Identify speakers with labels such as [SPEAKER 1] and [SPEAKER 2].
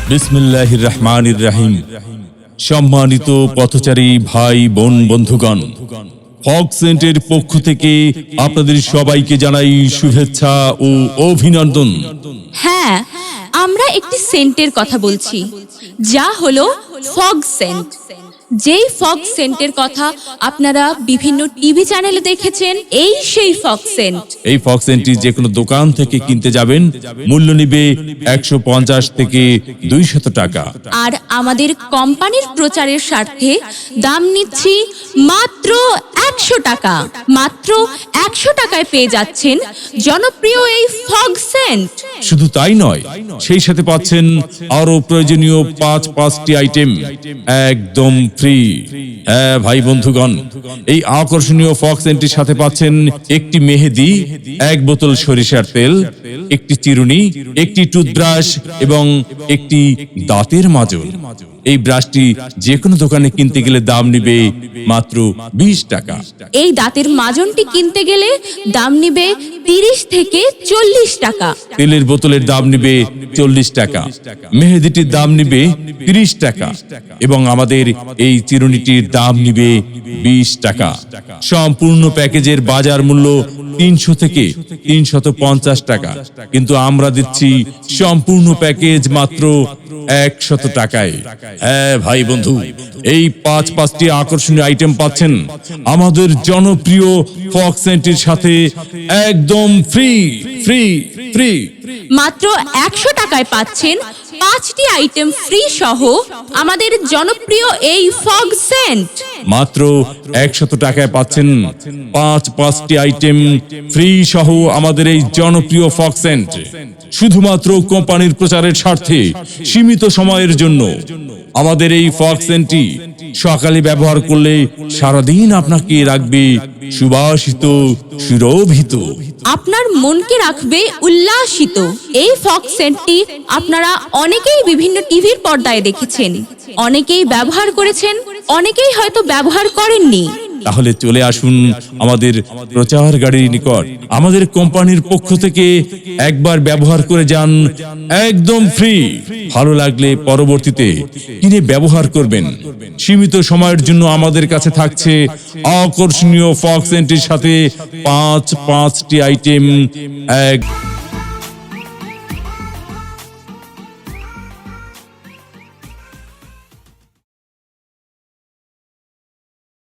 [SPEAKER 1] বিসমিল্লাহির রহমানির রহিম। সম্মানিত পথচারী ভাই বোন বন্ধুগণ, ফগ সেন্টের পক্ষ থেকে আপনাদের সবাইকে জানাই শুভেচ্ছা ও অভিনন্দন।
[SPEAKER 2] হ্যাঁ, আমরা একটি সেন্টের কথা বলছি, যা হলো ফগ সেন্ট। যেই ফগ সেন্টের কথা আপনারা বিভিন্ন টিভি চ্যানেলে দেখেছেন, এই সেই ফগ সেন্ট।
[SPEAKER 1] এই ফগ সেন্টটি যে কোনো দোকান থেকে কিনতে যাবেন, মূল্য নিবে 150 থেকে 200 টাকা।
[SPEAKER 2] আর আমাদের কোম্পানির প্রচারের স্বার্থে দাম নিচ্ছি মাত্র 100 টাকা। মাত্র 100 টাকায় পেয়ে যাচ্ছেন জনপ্রিয় এই ফগ সেন্ট।
[SPEAKER 1] শুধু তাই নয়, সেই সাথে পাচ্ছেন আরো প্রয়োজনীয় 5টি আইটেম একদম ফ্রি। হ্যাঁ ভাই বন্ধুগণ, এই আকর্ষণীয় ফগ সেন্টের সাথে পাচ্ছেন একটি মেহেদি, 1 বোতল সরিষার তেল, একটি চিরুনি, একটি টুথব্রাশ এবং একটি দাঁতের মাজল। এই ব্রাশটি যে কোনো দোকানে কিনতে গেলে দাম নিবে মাত্র 20 টাকা।
[SPEAKER 2] এই দাঁতের মাজনটি কিনতে গেলে দাম নিবে 30 থেকে 40 টাকা।
[SPEAKER 1] তেলের বোতলের দাম নিবে 40 টাকা, মেহেদিটির দাম নিবে 30 টাকা এবং আমাদের এই চিরুনিটির দাম নিবে 20 টাকা। সম্পূর্ণ প্যাকেজের বাজার মূল্য 300 থেকে 350 টাকা, কিন্তু আমরা দিচ্ছি সম্পূর্ণ প্যাকেজ মাত্র 100 টাকায়। হ্যাঁ ভাই বন্ধু, এই 5টি আকর্ষণীয় আইটেম পাচ্ছেন আমাদের জনপ্রিয় ফগ সেন্টের সাথে একদম ফ্রি ফ্রি ফ্রি।
[SPEAKER 2] মাত্র 100 টাকায় পাচ্ছেন 5টি আইটেম ফ্রি সহ আমাদের জনপ্রিয় এই ফগ সেন্ট।
[SPEAKER 1] মাত্র 100 টাকায় পাচ্ছেন 5টি আইটেম ফ্রি সহ আমাদের এই জনপ্রিয় ফগ সেন্ট। শুধুমাত্র কোম্পানির প্রচারের স্বার্থে সীমিত সময়ের জন্য আমাদের এই ফগ সেন্টটি সকালে ব্যবহার করলে সারাদিন আপনাকে রাখবে সুবাসিত, সুরভিত।
[SPEAKER 2] আপনার মনকে রাখবে উল্লাসিত। এই ফগ সেন্টটি আপনারা অনেকেই বিভিন্ন টিভির পর্দায় দেখেছেন, অনেকেই ব্যবহার করেছেন, অনেকেই হয়তো ব্যবহার করেননি।
[SPEAKER 1] তাহলে চলে আসুন আমাদের প্রচার গাড়ির নিকট। আমাদের কোম্পানির পক্ষ থেকে একবার ব্যবহার করে যান, একদম ফ্রি। ভালো লাগলে পরবর্তীতে কিনে ব্যবহার করবেন। সীমিত সময়ের জন্য আমাদের কাছে থাকছে আকর্ষণীয় ফগ সেন্টের সাথে 5টি আইটেম এক